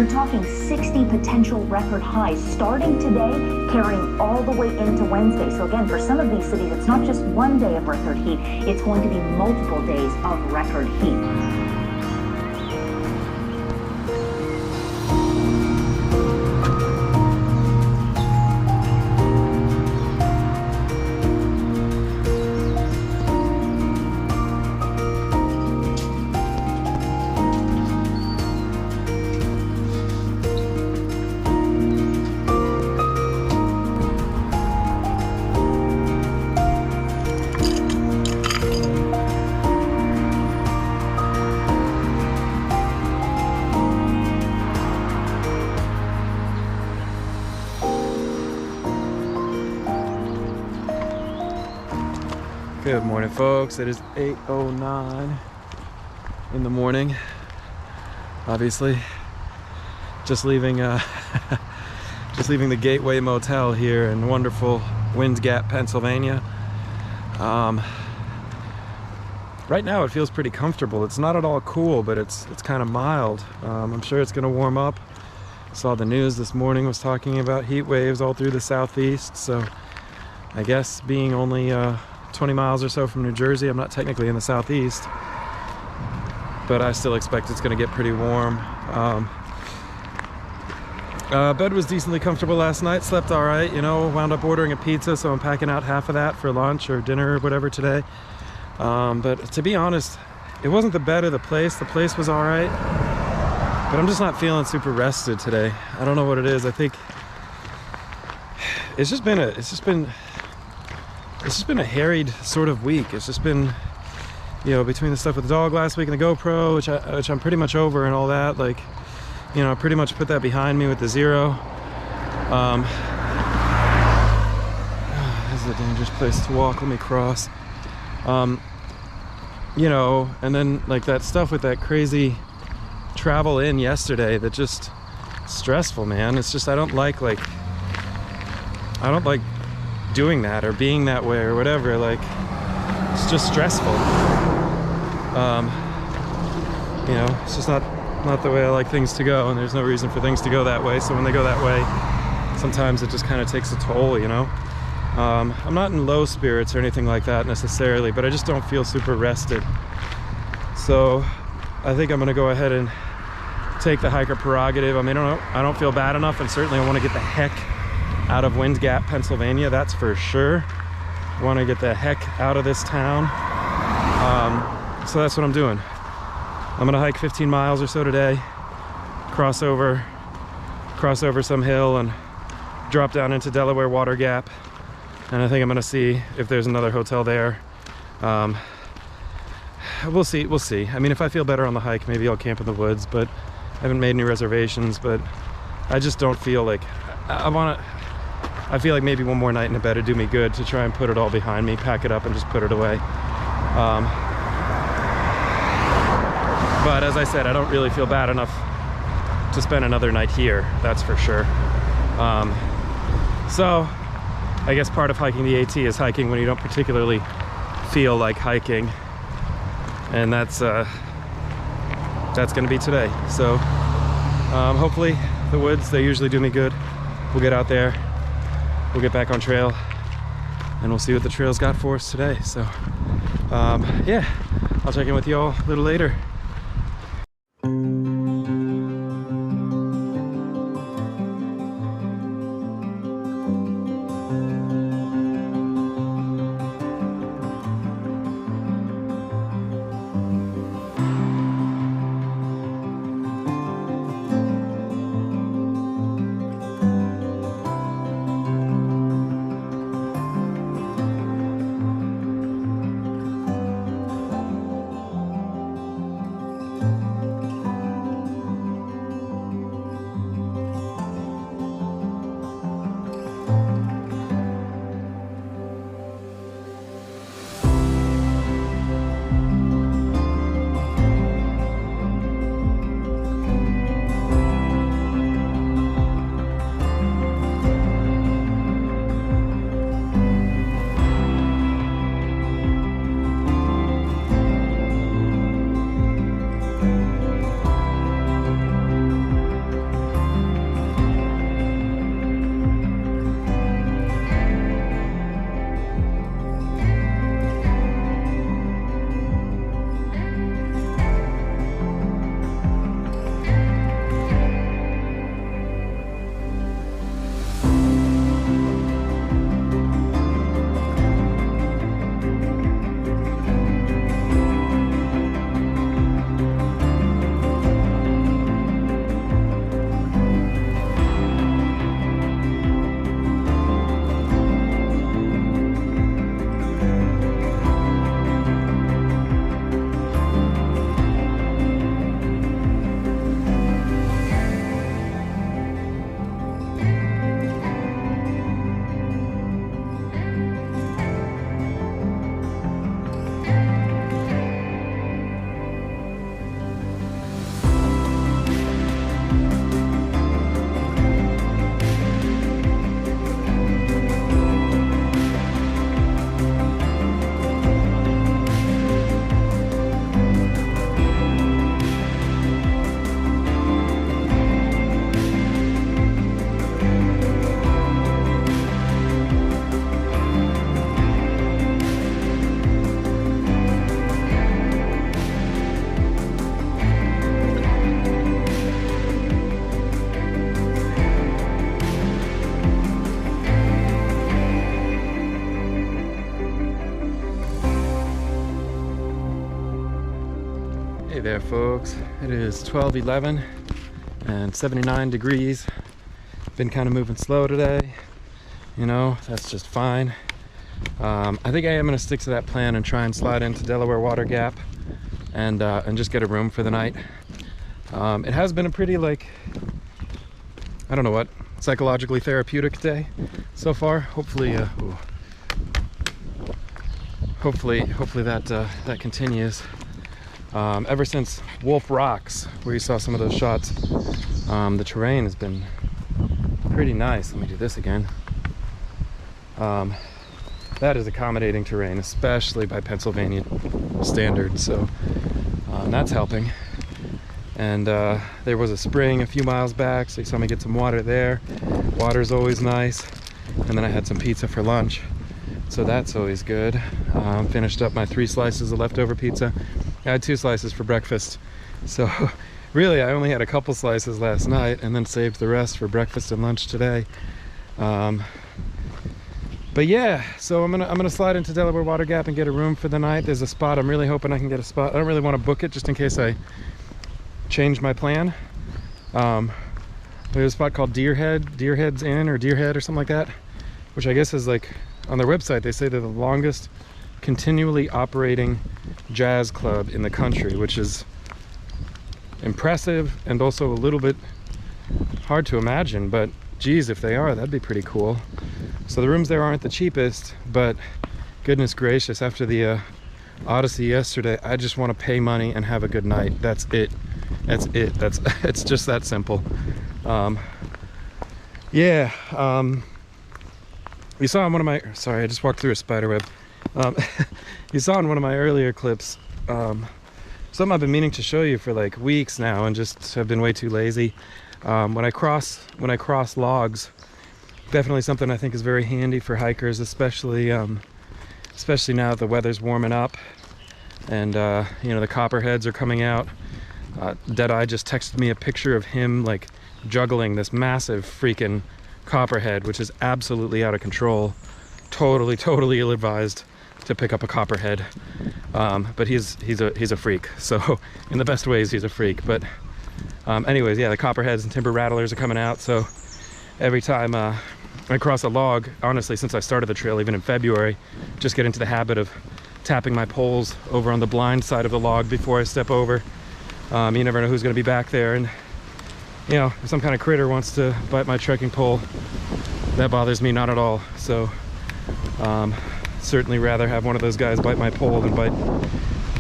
You're talking 60 potential record highs starting today, carrying all the way into Wednesday. So again, for some of these cities, it's not just one day of record heat, it's going to be multiple days of record heat. Good morning, folks. It is 8:09 in the morning. Obviously, just leaving just leaving the Gateway Motel here in wonderful Winds Gap, Pennsylvania. Right now it feels pretty comfortable. It's not at all cool, but it's kind of mild. I'm sure it's going to warm up. Saw the news this morning was talking about heat waves all through the southeast, so I guess being only 20 miles or so from New Jersey, I'm not technically in the southeast, but I still expect it's going to get pretty warm. Bed was decently comfortable last night, slept all right, you know, wound up ordering a pizza, so I'm packing out half of that for lunch or dinner or whatever today. But to be honest, it wasn't the bed or the place was all right, but I'm just not feeling super rested today. I don't know what it is. I think it's just been a harried sort of week. It's just been, you know, between the stuff with the dog last week and the GoPro, which I'm pretty much over and all that, like, you know, I pretty much put that behind me with the Zero. This is a dangerous place to walk. Let me cross. You know, and then like that stuff with that crazy travel in yesterday, that just stressful, man. It's just, I don't like doing that or being that way or whatever. Like, it's just stressful. You know, it's just not the way I like things to go, and there's no reason for things to go that way. So when they go that way, sometimes it just kind of takes a toll, you know. I'm not in low spirits or anything like that necessarily, but I just don't feel super rested. So I think I'm gonna go ahead and take the hiker prerogative. I mean, I don't feel bad enough, and certainly I want to get the heck out of Winds Gap, Pennsylvania, that's for sure. I want to get the heck out of this town. So that's what I'm doing. I'm gonna hike 15 miles or so today, cross over some hill and drop down into Delaware Water Gap, and I think I'm gonna see if there's another hotel there. We'll see. I mean, if I feel better on the hike, maybe I'll camp in the woods, but I haven't made any reservations. But I just don't feel like I feel like maybe one more night in a bed would do me good, to try and put it all behind me, pack it up and just put it away. But as I said, I don't really feel bad enough to spend another night here, that's for sure. So I guess part of hiking the AT is hiking when you don't particularly feel like hiking, and that's gonna be today. So hopefully the woods, they usually do me good. We'll get out there, we'll get back on trail, and we'll see what the trail's got for us today. So yeah, I'll check in with you all a little later. there, folks. It is 12:11 and 79 degrees. Been kind of moving slow today. You know, that's just fine. I think I am going to stick to that plan and try and slide into Delaware Water Gap and just get a room for the night. It has been a pretty, like, I don't know what, psychologically therapeutic day so far. Hopefully that continues. Ever since Wolf Rocks, where you saw some of those shots, the terrain has been pretty nice. Let me do this again. That is accommodating terrain, especially by Pennsylvania standards, so that's helping. And there was a spring a few miles back, so you saw me get some water there. Water's always nice. And then I had some pizza for lunch, so that's always good. Finished up my 3 slices of leftover pizza. I had 2 slices for breakfast, so really I only had a couple slices last night and then saved the rest for breakfast and lunch today. But yeah, so I'm gonna slide into Delaware Water Gap and get a room for the night. There's a spot I'm really hoping I can get a spot. I don't really want to book it just in case I change my plan. There's a spot called Deerhead's Inn or Deerhead or something like that, which I guess is, like, on their website they say they're the longest continually operating jazz club in the country, which is impressive and also a little bit hard to imagine, but geez, if they are, that'd be pretty cool. So the rooms there aren't the cheapest, but goodness gracious, after the Odyssey yesterday, I just want to pay money and have a good night. That's it. It's just that simple. Yeah. You saw in one of my, sorry, I just walked through a spider web. You saw in one of my earlier clips, something I've been meaning to show you for like weeks now and just have been way too lazy. When I cross logs, definitely something I think is very handy for hikers, especially now that the weather's warming up and you know, the copperheads are coming out. Deadeye just texted me a picture of him like juggling this massive freaking copperhead, which is absolutely out of control. Totally ill-advised to pick up a copperhead, but he's a freak. So in the best ways, he's a freak. But anyways, yeah, the copperheads and timber rattlers are coming out. So every time I cross a log, honestly, since I started the trail, even in February, just get into the habit of tapping my poles over on the blind side of the log before I step over. You never know who's going to be back there, and you know, if some kind of critter wants to bite my trekking pole, that bothers me not at all. So certainly rather have one of those guys bite my pole than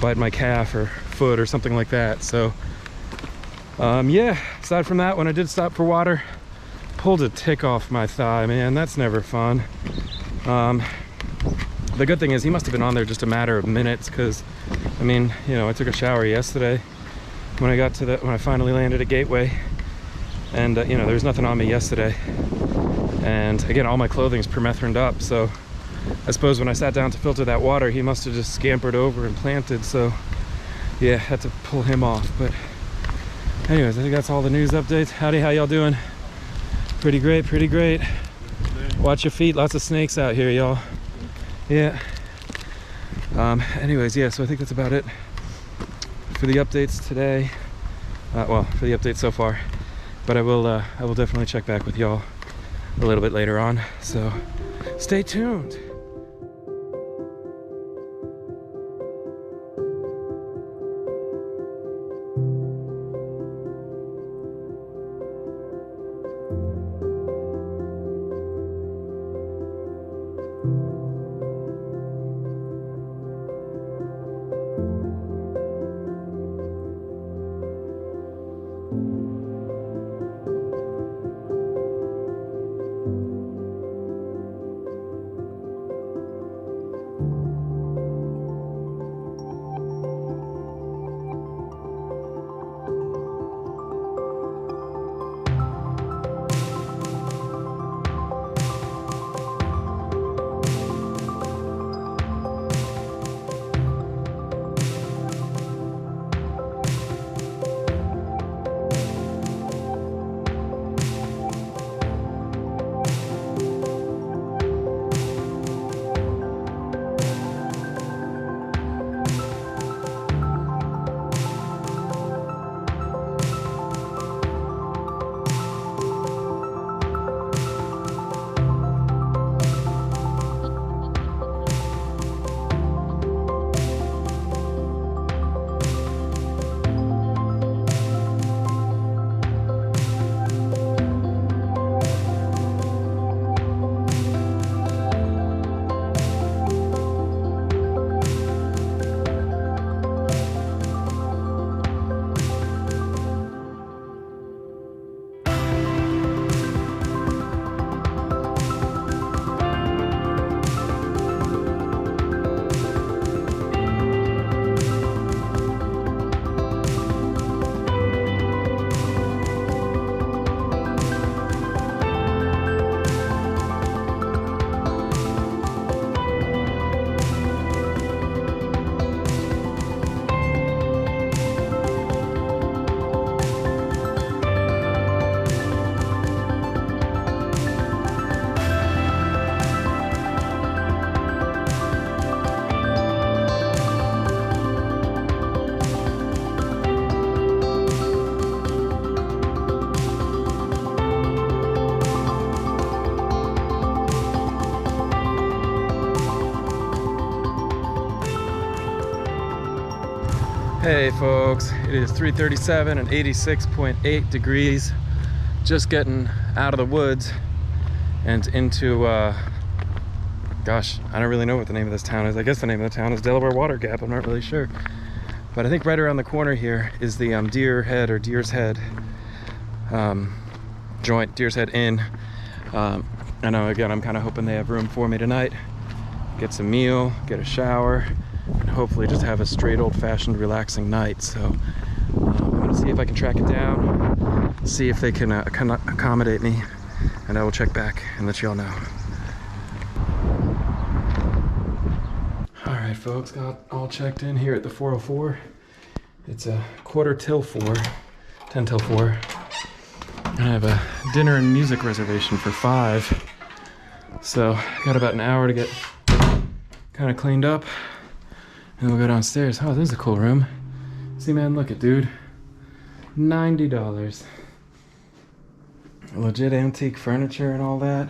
bite my calf or foot or something like that. So yeah, aside from that, when I did stop for water, pulled a tick off my thigh. Man, that's never fun. The good thing is he must have been on there just a matter of minutes, because I mean, you know, I took a shower yesterday when I finally landed at Gateway, and you know, there was nothing on me yesterday, and again, all my clothing's permethrined up, so I suppose when I sat down to filter that water, he must have just scampered over and planted. So yeah, had to pull him off. But anyways, I think that's all the news updates. Howdy, how y'all doing? Pretty great. Watch your feet, lots of snakes out here, y'all. Yeah. Anyways, yeah, so I think that's about it for the updates today. Well, for the updates so far, but I will definitely check back with y'all a little bit later on, so stay tuned. Hey folks, it is 3:37 and 86.8 degrees. Just getting out of the woods and into, gosh, I don't really know what the name of this town is. I guess the name of the town is Delaware Water Gap, I'm not really sure. But I think right around the corner here is the Deer Head or Deer's Head joint, Deer's Head Inn. I know, again, I'm kind of hoping they have room for me tonight. Get some meal, get a shower, and hopefully just have a straight old-fashioned relaxing night. So I'm gonna see if I can track it down, see if they can accommodate me, and I will check back and let y'all know. All right folks, got all checked in here at the 404. It's a 10 till 4. And I have a dinner and music reservation for 5. So I got about an hour to get kind of cleaned up. And we'll go downstairs. Oh, this is a cool room. See, man, look at, dude. $90. Legit antique furniture and all that.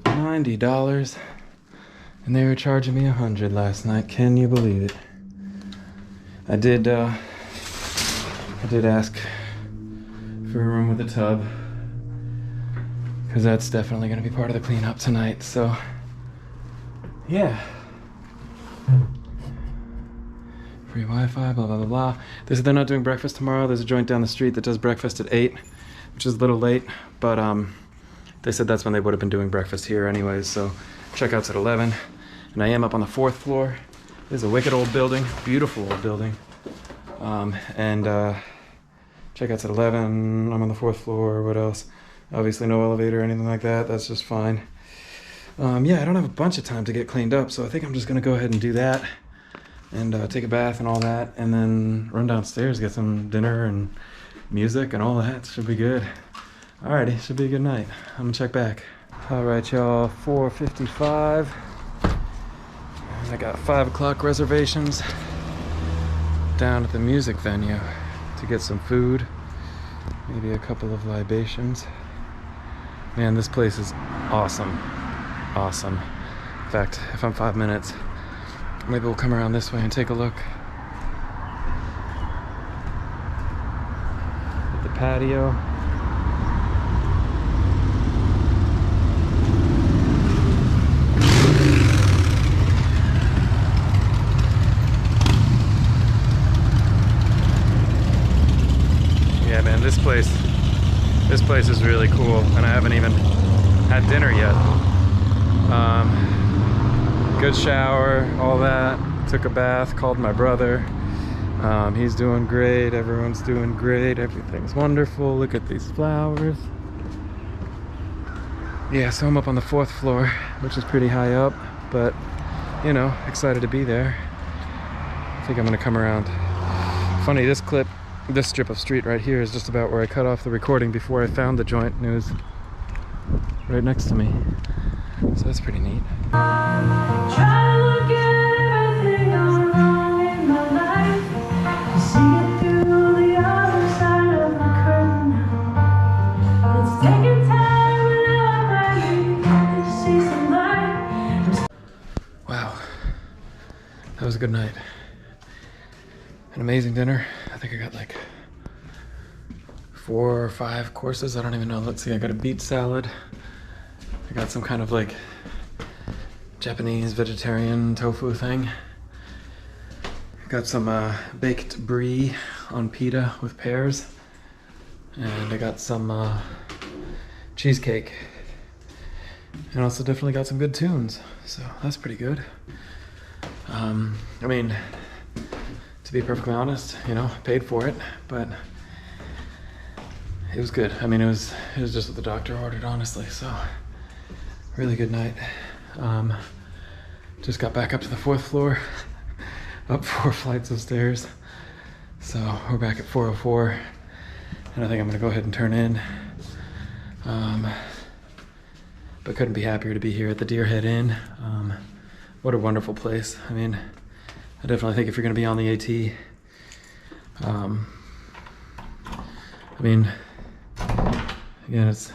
$90. And they were charging me $100 last night. Can you believe it? I did ask for a room with a tub, because that's definitely going to be part of the cleanup tonight. So, yeah. Free Wi-Fi, blah, blah, blah, blah. They're not doing breakfast tomorrow. There's a joint down the street that does breakfast at 8, which is a little late, but they said that's when they would have been doing breakfast here anyways, so checkout's at 11. And I am up on the 4th floor. This is a wicked old building, beautiful old building. Checkout's at 11, I'm on the 4th floor. What else? Obviously no elevator or anything like that, that's just fine. Yeah, I don't have a bunch of time to get cleaned up, so I think I'm just gonna go ahead and do that and take a bath and all that, and then run downstairs, get some dinner and music and all that. Should be good. Alrighty, should be a good night. I'm gonna check back. Alright y'all, 4:55. I got 5 o'clock reservations down at the music venue to get some food, maybe a couple of libations. Man, this place is awesome. Awesome. In fact, if I'm 5 minutes, maybe we'll come around this way and take a look at the patio. Yeah, man, this place is really cool, and I haven't even had dinner yet. Good shower, all that. Took a bath, called my brother. He's doing great, everyone's doing great, everything's wonderful. Look at these flowers. Yeah, so I'm up on the 4th floor, which is pretty high up, but you know, excited to be there. I think I'm gonna come around. Funny, this strip of street right here is just about where I cut off the recording before I found the joint, and it was right next to me. So that's pretty neat. Wow, that was a good night. An amazing dinner. I think I got like 4 or 5 courses. I don't even know. Let's see, I got a beet salad. I got some kind of like Japanese vegetarian tofu thing. I got some baked brie on pita with pears. And I got some cheesecake. And also definitely got some good tunes. So that's pretty good. I mean, to be perfectly honest, you know, paid for it, but it was good. I mean, it was just what the doctor ordered, honestly. So really good night. Just got back up to the 4th floor, up 4 flights of stairs. So we're back at 404, and I think I'm gonna go ahead and turn in. But couldn't be happier to be here at the Deer Head Inn. What a wonderful place. I mean, I definitely think if you're gonna be on the AT, I mean, again, it's,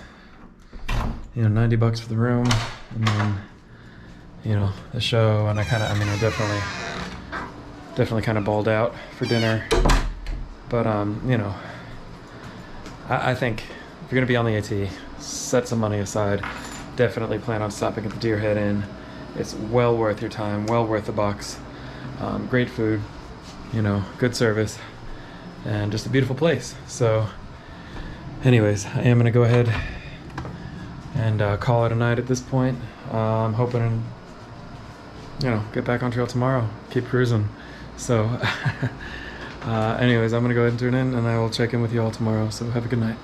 you know, $90 for the room, and then, you know, the show, and I definitely definitely kind of balled out for dinner. But, you know, I think if you're gonna be on the AT, set some money aside. Definitely plan on stopping at the Deer Head Inn. It's well worth your time, well worth the bucks. Great food, you know, good service, and just a beautiful place. So anyways, I am gonna go ahead and call it a night at this point. I'm hoping, you know, get back on trail tomorrow, keep cruising. So anyways, I'm gonna go ahead and tune in, and I will check in with you all tomorrow. So have a good night.